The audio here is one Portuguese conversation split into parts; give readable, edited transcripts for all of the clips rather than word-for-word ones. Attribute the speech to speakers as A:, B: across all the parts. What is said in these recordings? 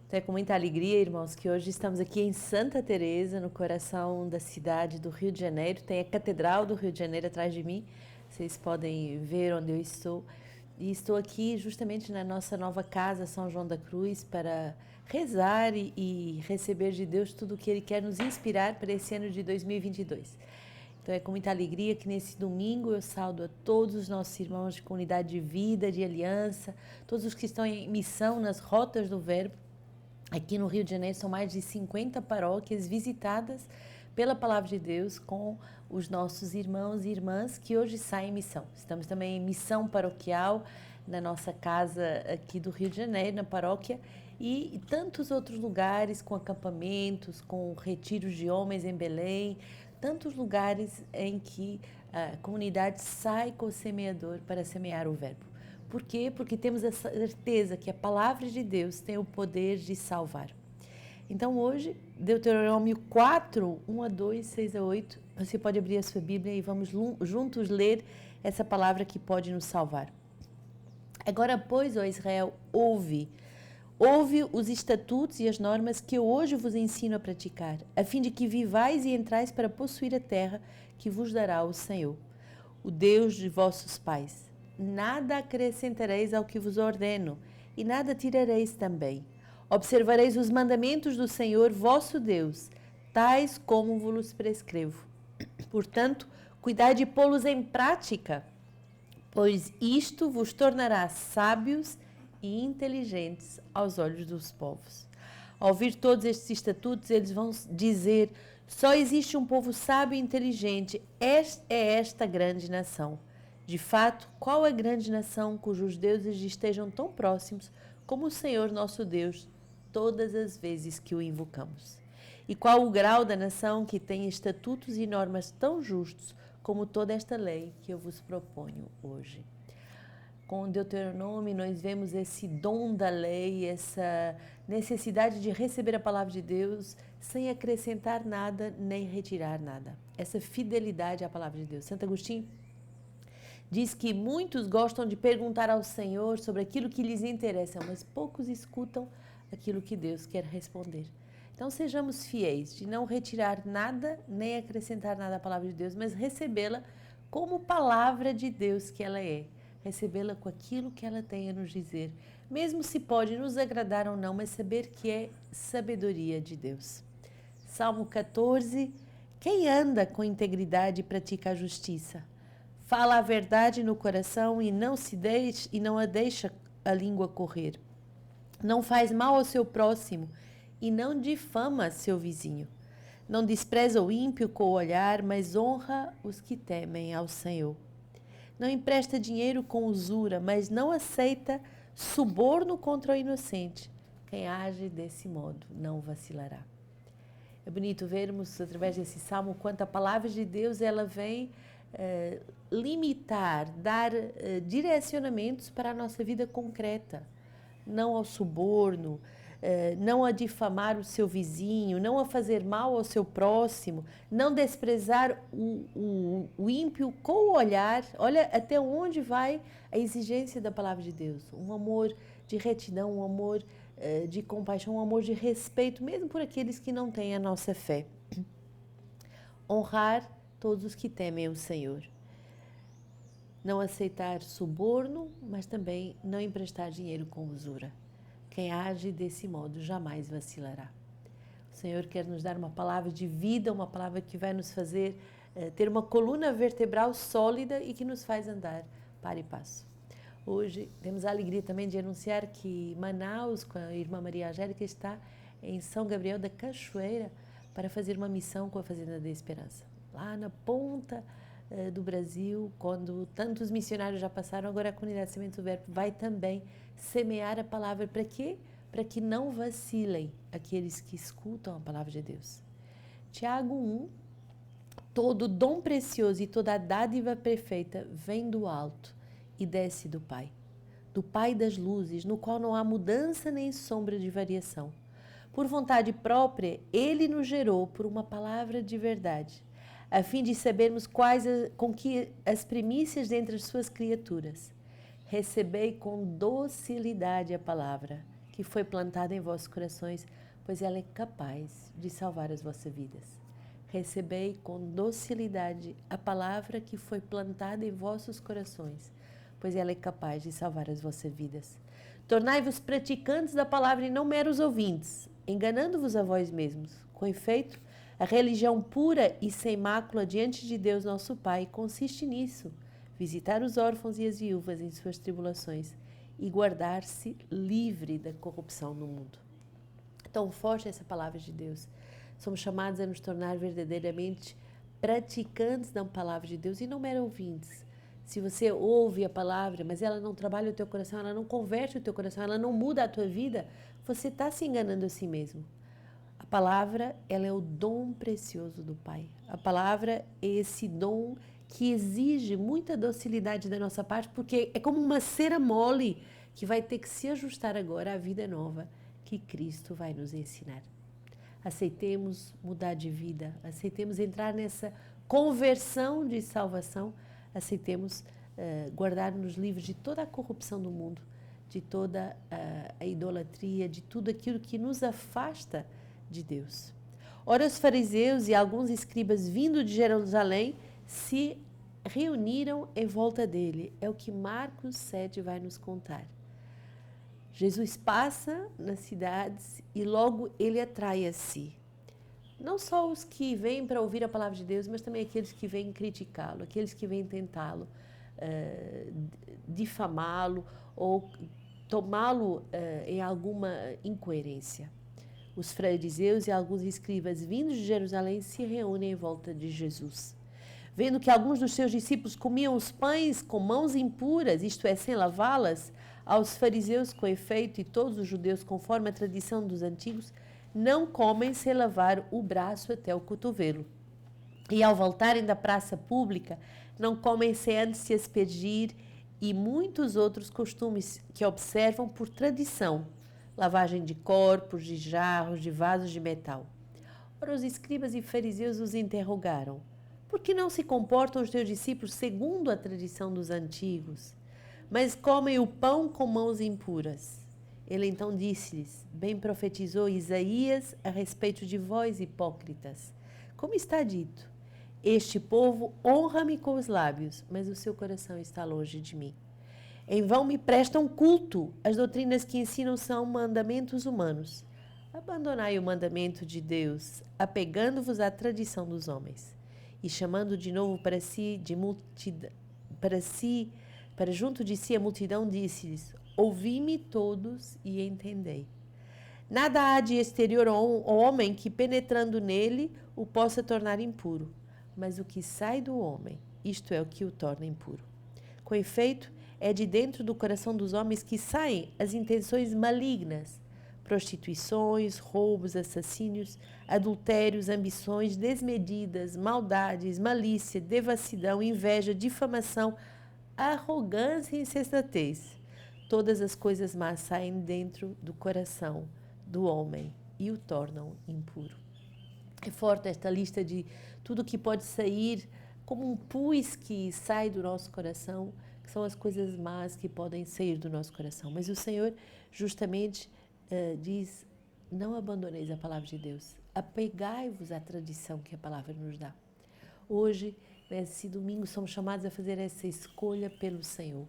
A: Então é com muita alegria, irmãos, que hoje estamos aqui em Santa Teresa, no coração da cidade do Rio de Janeiro. Tem a Catedral do Rio de Janeiro atrás de mim. Vocês podem ver onde eu estou. E estou aqui justamente na nossa nova casa, São João da Cruz, para rezar e receber de Deus tudo o que Ele quer nos inspirar para esse ano de 2022. Então é com muita alegria que nesse domingo eu saudo a todos os nossos irmãos de comunidade de vida, de aliança, todos os que estão em missão nas rotas do Verbo. Aqui no Rio de Janeiro são mais de 50 paróquias visitadas pela Palavra de Deus com os nossos irmãos e irmãs que hoje saem em missão. Estamos também em missão paroquial na nossa casa aqui do Rio de Janeiro, na paróquia, e tantos outros lugares com acampamentos, com retiros de homens em Belém, tantos lugares em que a comunidade sai com o semeador para semear o verbo. Por quê? Porque temos a certeza que a palavra de Deus tem o poder de salvar. Então hoje, Deuteronômio 4, 1 a 2, 6 a 8, você pode abrir a sua Bíblia e vamos juntos ler essa palavra que pode nos salvar. Agora, pois, ó Israel, ouve os estatutos e as normas que eu hoje vos ensino a praticar, a fim de que vivais e entrais para possuir a terra que vos dará o Senhor, o Deus de vossos pais. Nada acrescentareis ao que vos ordeno, e nada tirareis também. Observareis os mandamentos do Senhor vosso Deus, tais como vos prescrevo. Portanto, cuidai de pô-los em prática, pois isto vos tornará sábios e inteligentes aos olhos dos povos. Ao ouvir todos estes estatutos, eles vão dizer: só existe um povo sábio e inteligente, é esta grande nação. De fato, qual é a grande nação cujos deuses estejam tão próximos como o Senhor nosso Deus, todas as vezes que o invocamos? E qual o grau da nação que tem estatutos e normas tão justos como toda esta lei que eu vos proponho hoje? Com Deuteronômio, nós vemos esse dom da lei, essa necessidade de receber a palavra de Deus sem acrescentar nada nem retirar nada. Essa fidelidade à palavra de Deus. Santo Agostinho diz que muitos gostam de perguntar ao Senhor sobre aquilo que lhes interessa, mas poucos escutam aquilo que Deus quer responder. Então sejamos fiéis de não retirar nada nem acrescentar nada à palavra de Deus, mas recebê-la como palavra de Deus que ela é. Recebê-la com aquilo que ela tem a nos dizer, mesmo se pode nos agradar ou não, mas saber que é sabedoria de Deus. Salmo 14. Quem anda com integridade e pratica a justiça? Fala a verdade no coração e não a deixa a língua correr. Não faz mal ao seu próximo e não difama seu vizinho. Não despreza o ímpio com o olhar, mas honra os que temem ao Senhor. Não empresta dinheiro com usura, mas não aceita suborno contra o inocente. Quem age desse modo não vacilará. É bonito vermos através desse salmo quanto a palavra de Deus ela vem limitar, dar direcionamentos para a nossa vida concreta. Não ao suborno, não a difamar o seu vizinho, não a fazer mal ao seu próximo, não desprezar o ímpio com o olhar. Olha até onde vai a exigência da palavra de Deus. Um amor de retidão, um amor de compaixão, um amor de respeito, mesmo por aqueles que não têm a nossa fé. Honrar todos os que temem o Senhor. Não aceitar suborno, mas também não emprestar dinheiro com usura. Quem age desse modo jamais vacilará. O Senhor quer nos dar uma palavra de vida, uma palavra que vai nos fazer ter uma coluna vertebral sólida e que nos faz andar para e passo. Hoje temos a alegria também de anunciar que Manaus, com a irmã Maria Angélica, está em São Gabriel da Cachoeira para fazer uma missão com a Fazenda da Esperança. Lá na ponta do Brasil, quando tantos missionários já passaram, agora a comunidade Semente do Verbo vai também semear a palavra. Para quê? Para que não vacilem aqueles que escutam a palavra de Deus. Tiago 1, todo dom precioso e toda dádiva perfeita vem do alto e desce do Pai das luzes, no qual não há mudança nem sombra de variação. Por vontade própria, Ele nos gerou por uma palavra de verdade, a fim de sabermos com que as primícias dentre as suas criaturas. Recebei com docilidade a palavra, que foi plantada em vossos corações, pois ela é capaz de salvar as vossas vidas. Recebei com docilidade a palavra que foi plantada em vossos corações, pois ela é capaz de salvar as vossas vidas. Tornai-vos praticantes da palavra e não meros ouvintes, enganando-vos a vós mesmos. Com efeito, a religião pura e sem mácula diante de Deus nosso Pai consiste nisso: visitar os órfãos e as viúvas em suas tribulações e guardar-se livre da corrupção no mundo. Tão forte essa palavra de Deus. Somos chamados a nos tornar verdadeiramente praticantes da palavra de Deus e não meros ouvintes. Se você ouve a palavra, mas ela não trabalha o teu coração, ela não converte o teu coração, ela não muda a tua vida, você está se enganando a si mesmo. A palavra, ela é o dom precioso do Pai. A palavra é esse dom que exige muita docilidade da nossa parte, porque é como uma cera mole que vai ter que se ajustar agora à vida nova que Cristo vai nos ensinar. Aceitemos mudar de vida, aceitemos entrar nessa conversão de salvação, aceitemos guardar-nos livres de toda a corrupção do mundo, de toda a idolatria, de tudo aquilo que nos afasta de Deus. Ora, os fariseus e alguns escribas vindo de Jerusalém se reuniram em volta dele. É o que Marcos 7 vai nos contar. Jesus passa nas cidades e logo ele atrai a si não só os que vêm para ouvir a palavra de Deus, mas também aqueles que vêm criticá-lo, aqueles que vêm tentá-lo, difamá-lo ou tomá-lo em alguma incoerência. Os fariseus e alguns escribas vindos de Jerusalém se reúnem em volta de Jesus. Vendo que alguns dos seus discípulos comiam os pães com mãos impuras, isto é, sem lavá-las, aos fariseus, com efeito, e todos os judeus, conforme a tradição dos antigos, não comem sem lavar o braço até o cotovelo. E ao voltarem da praça pública, não comem sem antes se aspergir, e muitos outros costumes que observam por tradição, lavagem de corpos, de jarros, de vasos de metal. Ora, os escribas e fariseus os interrogaram: por que não se comportam os teus discípulos segundo a tradição dos antigos, mas comem o pão com mãos impuras? Ele então disse-lhes: bem profetizou Isaías a respeito de vós, hipócritas. Como está dito: este povo honra-me com os lábios, mas o seu coração está longe de mim. Em vão me prestam culto. As doutrinas que ensinam são mandamentos humanos. Abandonai o mandamento de Deus, apegando-vos à tradição dos homens. E chamando de novo para junto de si a multidão, disse-lhes: ouvi-me todos e entendei. Nada há de exterior ao homem que, penetrando nele, o possa tornar impuro, mas o que sai do homem, isto é o que o torna impuro. Com efeito, é de dentro do coração dos homens que saem as intenções malignas, prostituições, roubos, assassínios, adultérios, ambições desmedidas, maldades, malícia, devassidão, inveja, difamação, arrogância e insensatez. Todas as coisas más saem dentro do coração do homem e o tornam impuro. É forte esta lista de tudo que pode sair como um pus que sai do nosso coração, que são as coisas más que podem sair do nosso coração. Mas o Senhor justamente diz: não abandoneis a palavra de Deus, apegai-vos à tradição que a palavra nos dá. Hoje, nesse domingo, somos chamados a fazer essa escolha pelo Senhor,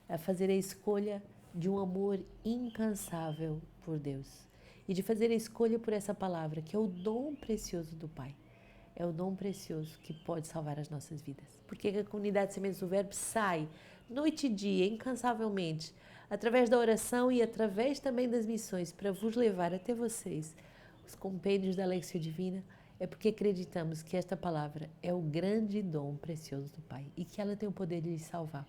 A: a fazer a escolha de um amor incansável por Deus e de fazer a escolha por essa palavra, que é o dom precioso do Pai. É o dom precioso que pode salvar as nossas vidas. Porque a comunidade Sementes do Verbo sai noite e dia, incansavelmente, através da oração e através também das missões, para vos levar até vocês os compêndios da Lexio Divina. É porque acreditamos que esta palavra é o grande dom precioso do Pai e que ela tem o poder de lhe salvar.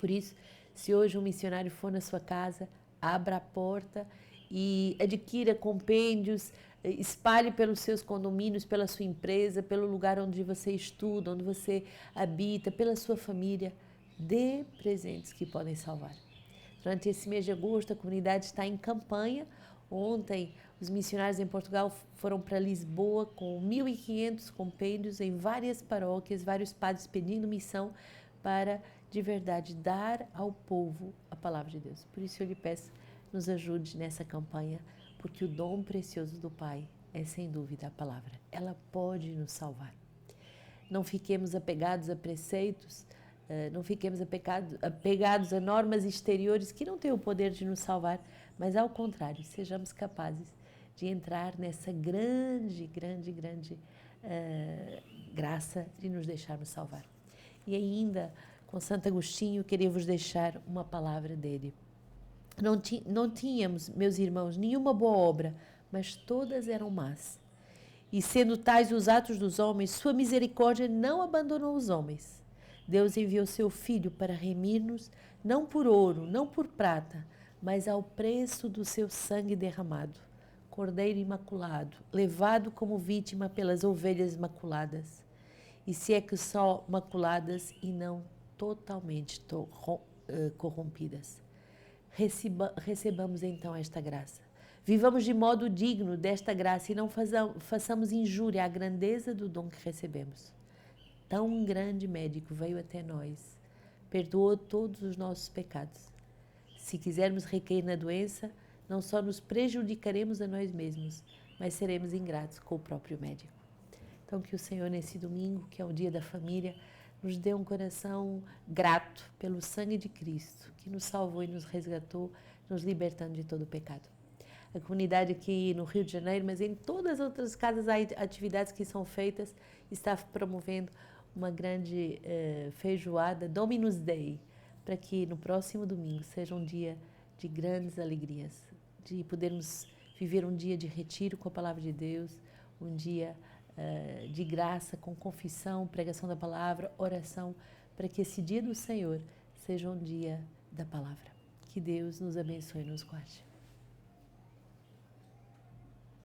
A: Por isso, se hoje um missionário for na sua casa, abra a porta e adquira compêndios, espalhe pelos seus condomínios, pela sua empresa, pelo lugar onde você estuda, onde você habita, pela sua família. Dê presentes que podem salvar. Durante esse mês de agosto, a comunidade está em campanha. Ontem, os missionários em Portugal foram para Lisboa com 1.500 compêndios em várias paróquias, vários padres pedindo missão para, de verdade, dar ao povo a palavra de Deus. Por isso eu lhe peço, nos ajude nessa campanha, porque o dom precioso do Pai é sem dúvida a palavra. Ela pode nos salvar. Não fiquemos apegados a preceitos, não fiquemos apegados a normas exteriores que não têm o poder de nos salvar, mas ao contrário, sejamos capazes de entrar nessa grande graça de nos deixarmos salvar. E ainda, com Santo Agostinho, queria vos deixar uma palavra dele. Não tínhamos, meus irmãos, nenhuma boa obra, mas todas eram más. E sendo tais os atos dos homens, sua misericórdia não abandonou os homens. Deus enviou seu Filho para remir-nos, não por ouro, não por prata, mas ao preço do seu sangue derramado. Cordeiro imaculado, levado como vítima pelas ovelhas maculadas. E se é que só maculadas e não totalmente corrompidas. Recebamos então esta graça. Vivamos de modo digno desta graça e não façamos injúria à grandeza do dom que recebemos. Tão grande médico veio até nós, perdoou todos os nossos pecados. Se quisermos recair na doença, não só nos prejudicaremos a nós mesmos, mas seremos ingratos com o próprio médico. Então que o Senhor, nesse domingo, que é o dia da família, nos dê um coração grato pelo sangue de Cristo, que nos salvou e nos resgatou, nos libertando de todo o pecado. A comunidade aqui no Rio de Janeiro, mas em todas as outras casas, atividades que são feitas, está promovendo uma grande feijoada Dominus Day, para que no próximo domingo seja um dia de grandes alegrias, de podermos viver um dia de retiro com a Palavra de Deus, um dia de graça, com confissão, pregação da palavra, oração, para que esse dia do Senhor seja um dia da palavra. Que Deus nos abençoe e nos guarde.